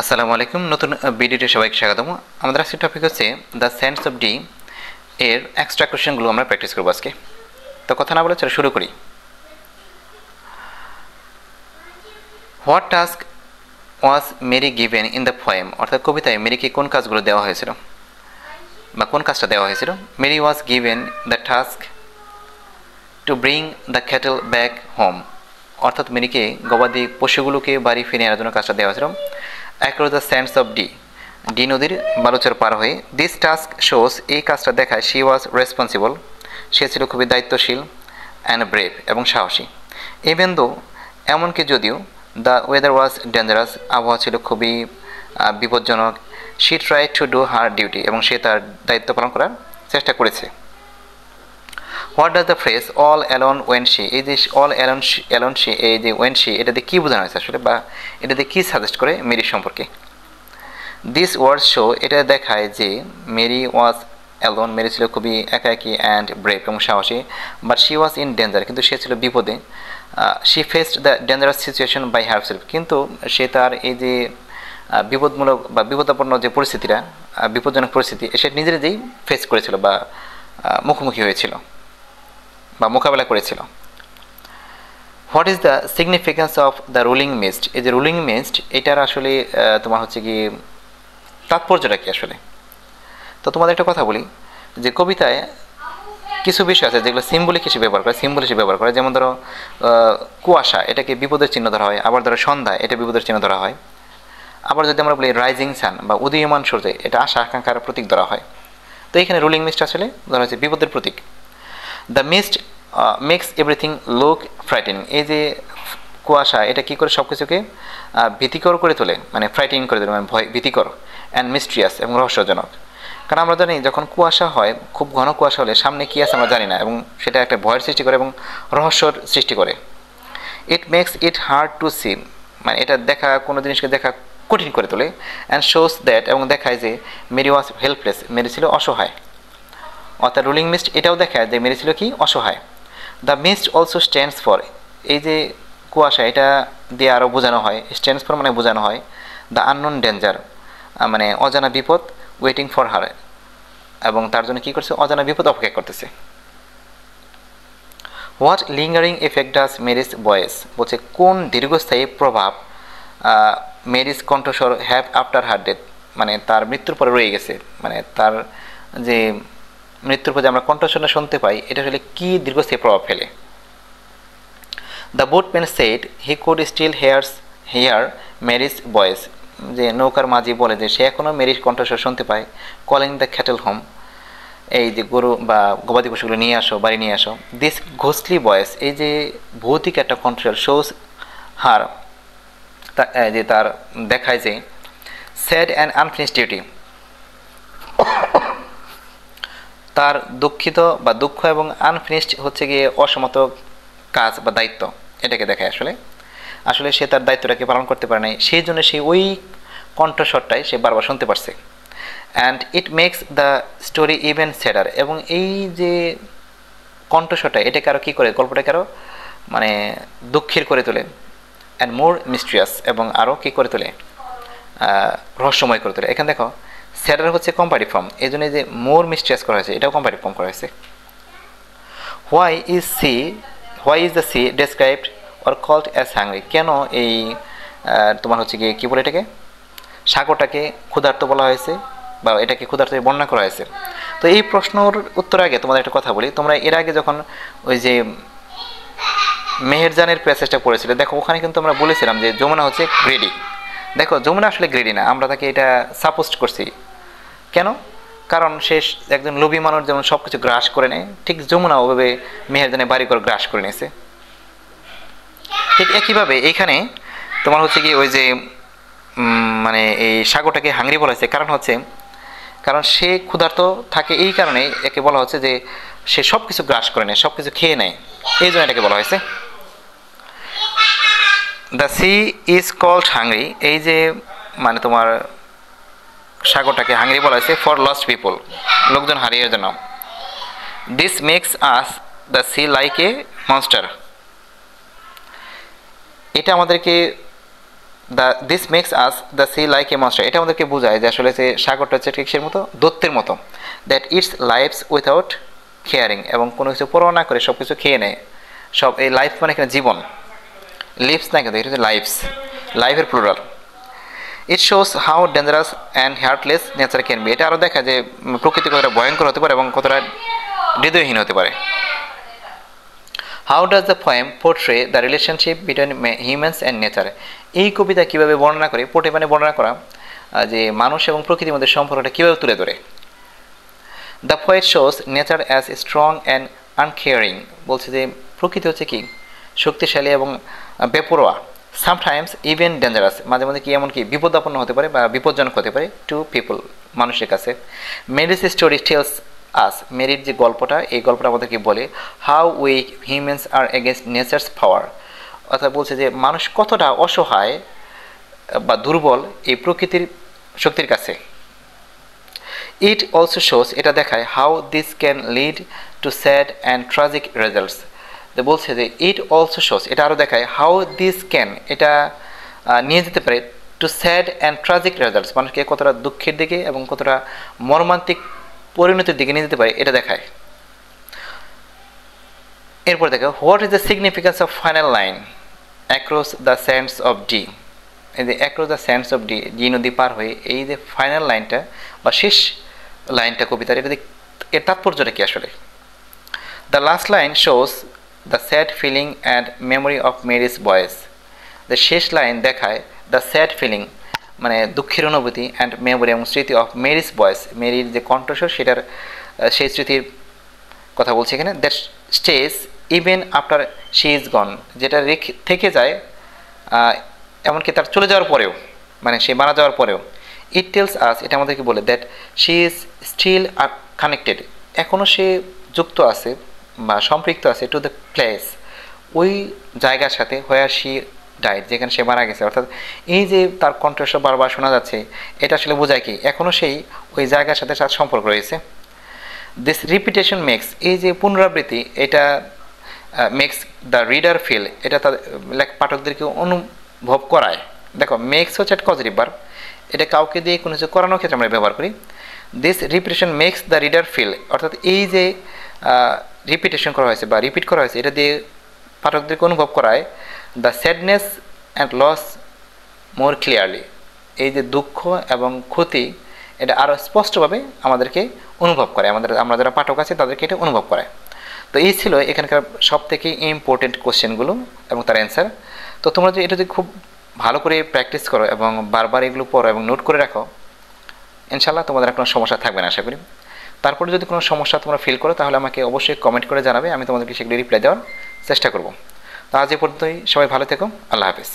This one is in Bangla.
আসসালামু আলাইকুম। নতুন ভিডিওতে সবাইকে স্বাগতম। আমাদের আজকের টপিক হচ্ছে দ্য সেন্স অফ ডি এর এক্সট্রা কোয়েশ্চেনগুলো আমরা প্র্যাকটিস করবো আজকে। তো কথা না বলে চলো শুরু করি। What task was Mary given in the poem, অর্থাৎ কবিতায় মেরিকে কোন কাজগুলো দেওয়া হয়েছিল বা কোন কাজটা দেওয়া হয়েছিল। Mary was given the task to bring the cattle back home, অর্থাৎ মেরিকে গবাদি পশুগুলোকে বাড়ি ফিরে আনার জন্য কাজটা দেওয়া হয়েছিল। Across the sands of D, D নদীর বালুচর পার হয়ে। দিস টাস্ক শোস, এই কাজটা দেখায় শি ওয়াজ রেসপন্সিবল, সে ছিল খুবই দায়িত্বশীল, অ্যান্ড ব্রেভ এবং সাহসী। ইভেন দো, এমনকি যদিও, দ্য ওয়েদার ওয়াজ ডেঞ্জারাস, আবহাওয়া ছিল খুবই বিপজ্জনক। She try to do her duty, এবং সে তার দায়িত্ব পালন করার চেষ্টা করেছে। What does the phrase all alone when she, এই যে অল অ্যালোন শি, এই যে ওয়েন শি, এটা দিয়ে কী বোঝানো হয়েছে আসলে, বা এটা দিয়ে কী সাজেস্ট করে মেরির সম্পর্কে। দিস ওয়ার্ড শো, এটা দেখায় যে মেরি ওয়াজ অ্যালোন, মেরি ছিল খুবই একাকী অ্যান্ড ব্রেভ এবং সাহসী। But she was in danger, কিন্তু সে ছিল বিপদে। She faced the dangerous situation by herself, কিন্তু সে তার এই যে বিপদমূলক বা বিপদাপন্ন যে পরিস্থিতিটা, বিপজ্জনক পরিস্থিতি, সে নিজেই ফেস করেছিল বা মুখোমুখি হয়েছিল বা মোকাবেলা করেছিল। What is the significance of the ruling mist, এই যে রুলিং মিস্ট, এটার আসলে তোমার হচ্ছে কি তাৎপর্যটা কি আসলে। তো তোমাদের একটা কথা বলি যে কবিতায় কিছু বিষয় আছে যেগুলো সিম্বলিক হিসেবে ব্যবহার করে, যেমন ধরো কুয়াশা, এটাকে বিপদের চিহ্ন ধরা হয়। আবার ধরো সন্ধ্যা, এটা বিপদের চিহ্ন ধরা হয়। আবার যদি আমরা বলি রাইজিং সান বা উদীয়মান সূর্য, এটা আশা আকাঙ্ক্ষার প্রতীক ধরা হয়। তো এখানে রুলিং মিস্ট আসলে ধরা হচ্ছে বিপদের প্রতীক। The mist makes everything look frightening, এই যে কুয়াশা, এটা কী করে সব কিছুকে ভীতিকর করে তোলে, মানে ফ্রাইটেনিং করে তোলে, মানে ভয় ভীতিকর, অ্যান্ড মিস্ট্রিয়াস এবং রহস্যজনক। কারণ আমরা জানি যখন কুয়াশা হয়, খুব ঘন কুয়াশা হলে সামনে কী আছে আমরা জানি না, এবং সেটা একটা ভয়ের সৃষ্টি করে এবং রহস্যর সৃষ্টি করে। It makes it hard to see, মানে এটা দেখা, কোনো জিনিসকে দেখা কঠিন করে তোলে। অ্যান্ড শোস দ্যাট, এবং দেখায় যে মেরি ওয়াজ হেল্পলেস, মেরি ছিল অসহায়। অর্থাৎ রুলিং মিস্ট এটাও দেখায় যে মেরি ছিল কি অসহায়। The mist also stands for, এই যে কুয়াশা, এটা দিয়ে আরও বোঝানো হয়, স্ট্যান্ডস ফর মানে বোঝানো হয় দ্য আননোন ডেঞ্জার, মানে অজানা বিপদ, ওয়েটিং ফর হার, এবং তার জন্য কী করছে, অজানা বিপদ অপেক্ষা করতেছে। What lingering effect does Mary's voice, বলছে কোন দীর্ঘস্থায়ী প্রভাব মেরিস কণ্ঠস্বর হ্যাভ আফটার হার ডেথ, মানে তার মৃত্যুর পরে রয়ে গেছে, মানে তার যে মৃত্যুর পরে আমরা কণ্ঠস্বরটা শুনতে পাই, এটা আসলে কী দীর্ঘস্থায়ী প্রভাব ফেলে। The boatman said he could still hear Mary's voice, যে নৌকার মাঝি বলে যে সে এখনও মেরির কণ্ঠস্বর শুনতে পায়। কলিং দ্য ক্যাটেল হোম, এই যে গরু বা গবাদি পশুগুলো নিয়ে আসো, বাড়ি নিয়ে আসো। দিস ঘোস্টলি ভয়েস, এই যে ভৌতিক একটা কণ্ঠস্বর, শোজ হার, যে তার দেখায় যে স্যাড অ্যান্ড আনফিনিশড ডিউটি, তার দুঃখিত বা দুঃখ এবং আনফিনিশড হচ্ছে গিয়ে অসমাপ্ত কাজ বা দায়িত্ব, এটাকে দেখায় আসলে। আসলে সে তার দায়িত্বটাকে পালন করতে পারে নাই, সেই জন্য সে ওই কণ্ঠস্বরটাই সে বারবার শুনতে পারছে। And it makes the story even sadder, এবং এই যে কণ্ঠস্বরটা, এটাকে আরও কী করে, গল্পটাকে আরও মানে দুঃখের করে তোলে। অ্যান্ড মোর মিস্ট্রিয়াস, এবং আরও কী করে তোলে, রহস্যময় করে তোলে। এখানে দেখো স্যাডার হচ্ছে কম্পারেটিভ ফর্ম, এই জন্য যে মোর মিস্ট্রিয়াস করা হয়েছে, এটাও কম্পারেটিভ ফর্ম করা হয়েছে। Why is the sea described or called as hungry, কেন এই তোমার হচ্ছে গিয়ে কী বলে এটাকে, সাগরটাকে ক্ষুধার্ত বলা হয়েছে বা এটাকে ক্ষুধার্ত বর্ণনা করা হয়েছে। তো এই প্রশ্নর উত্তর আগে তোমাদের একটা কথা বলি, তোমরা এর আগে যখন ওই যে মেহেরজানের প্যাসেজটা পড়েছিলে, দেখো ওখানে কিন্তু আমরা বলেছিলাম যে যমুনা হচ্ছে গ্রেডি। দেখো যমুনা আসলে গ্রেডি না, আমরা তাকে এটা সাপোজ করছি। কেন? কারণ সে একজন লোভী মানুষ যেমন সব কিছু গ্রাস করে নেয়, ঠিক যমুনা ওভাবে মেহেরজানে বাড়িঘর গ্রাস করে নিয়েছে। ঠিক একইভাবে এইখানে তোমার হচ্ছে কি ওই যে মানে এই সাগরটাকে হাংরি বলা হয়েছে, কারণ সে ক্ষুধার্ত থাকে, এই কারণে একে বলা হচ্ছে যে সে সব কিছু গ্রাস করে নেয়, সব কিছু খেয়ে নেয়, এই জন্য এটাকে বলা হয়েছে। The sea is called hungry, এই যে মানে তোমার সাগরটাকে হাংরি বলা হয়েছে ফর লস্ট পিপল, লোকজন হারিয়ে জন্য। This makes us the sea like a monster, এটা আমাদেরকে this makes us the sea like a monster, এটা আমাদেরকে বোঝায় যে আসলে যে সাগরটা হচ্ছে কিসের মতো, দৈত্যের মতো। That it's lives without caring, এবং কোনো কিছু পরোয়া না করে সব কিছু খেয়ে নেয়। সব এই লাইফ মানে এখানে জীবন, লিভস না কিন্তু এটা হচ্ছে লাইফস, লাইফের plural. It shows how dangerous and heartless nature can be, এটা আরও দেখা যে প্রকৃতি কতটা ভয়ঙ্কর হতে পারে এবং কতটা হৃদয়হীন হতে পারে। How does the poem portray the relationship between humans and nature, এই কবিতা কীভাবে বর্ণনা করে, পোর্ট্রে মানে বর্ণনা করা, যে মানুষ এবং প্রকৃতির মধ্যে সম্পর্কটা কীভাবে তুলে ধরে। The poet shows nature as strong and uncaring, বলছে যে প্রকৃতি হচ্ছে কি শক্তিশালী এবং বেপরোয়া, সামটাইমস ইভেন ডেঞ্জারাস, মাঝে মাঝে কি এমনকি বিপদাপন্ন হতে পারে বা বিপজ্জনক হতে পারে টু পিপল, মানুষের কাছে। মেরিস স্টোরি টেলস আস, মেরির যে গল্পটা, এই গল্পটা আমাদেরকে বলে how weak humans are against nature's power, অর্থাৎ বলছে যে মানুষ কতটা অসহায় বা দুর্বল এই প্রকৃতির শক্তির কাছে। ইট অলসো শোস, এটা দেখায় how this can lead to sad and tragic results, বলছে যে ইট অলসো শোস, এটা আরও দেখায় হাউ দিস ক্যান, এটা নিয়ে যেতে পারে to sad and tragic results, মানুষকে কতটা দুঃখের দিকে এবং কতটা মর্মান্তিক পরিণতির দিকে নিয়ে যেতে পারে এটা দেখায়। এরপর দেখো what is the significance of final line across the sands of D, এই যে across the sands of D, D নদী পার হয়ে, এই যে ফাইনাল লাইনটা বা শেষ লাইনটা কবিতার, এটা এর তাৎপর্যটা কি আসলে। The last line shows the sad feeling and memory of Mary's voice, the শেষ লাইন দেখায় দ্য স্যাড ফিলিং মানে দুঃখের অনুভূতি অ্যান্ড মেমোরি এবং স্মৃতি অফ মেরিস ভয়েস, মেরির যে কণ্ঠস্বর সেটার সেই স্মৃতির কথা বলছে এখানে। That stage even after she is গন, যেটা থেকে যায় এমনকি তার চলে যাওয়ার পরেও, মানে সে মারা যাওয়ার পরেও। ইট টেলস আস, এটা আমাদেরকে বলে that she is still connected, এখনও সে যুক্ত আছে বা সম্পৃক্ত আছে টু দ্য প্লেস, ওই জায়গার সাথে হোয়ার শি ডাইড, যেখানে সে মারা গেছে। অর্থাৎ এই যে তার কণ্ঠস্বর বারবার শোনা যাচ্ছে, এটা আসলে বোঝায় কি এখনও সেই ওই জায়গার সাথে তার সম্পর্ক রয়েছে। দিস রিপিটেশন মেক্স, এই যে পুনরাবৃত্তি, এটা মেক্স দ্য রিডার ফিল, এটা তার পাঠকদেরকে অনুভব করায়। দেখো মেক্স হচ্ছে একটা পজিটিভ ভার্ব, এটা কাউকে দিয়ে কোনো কিছু করানোর ক্ষেত্রে আমরা ব্যবহার করি। This repetition makes the reader feel, অর্থাৎ এই যে রিপিটেশন করা হয়েছে বা রিপিট করা হয়েছে, এটা দিয়ে পাঠকদেরকে অনুভব করায় the sadness and loss more clearly, এই যে দুঃখ এবং ক্ষতি এটা আরও স্পষ্টভাবে আমাদেরকে অনুভব করে, আমরা যারা পাঠক আছে তাদেরকে এটা অনুভব করায়। তো এই ছিল এখানকার সব থেকে ইম্পর্টেন্ট কোশ্চেনগুলো এবং তার অ্যান্সার। তো তোমরা যদি এটা যদি খুব ভালো করে প্র্যাকটিস করো এবং বারবার এগুলো পড়ো এবং নোট করে রাখো, ইনশাল্লাহ তোমাদের কোনো সমস্যা থাকবে না আশা করি। তারপরে যদি কোনো সমস্যা তোমরা ফিল করো তাহলে আমাকে অবশ্যই কমেন্ট করে জানাবে, আমি তোমাদেরকে সেগুলি রিপ্লাই দেওয়ার চেষ্টা করব। তো আজ এ পর্যন্তই, সবাই ভালো থেকো, আল্লাহ হাফেজ।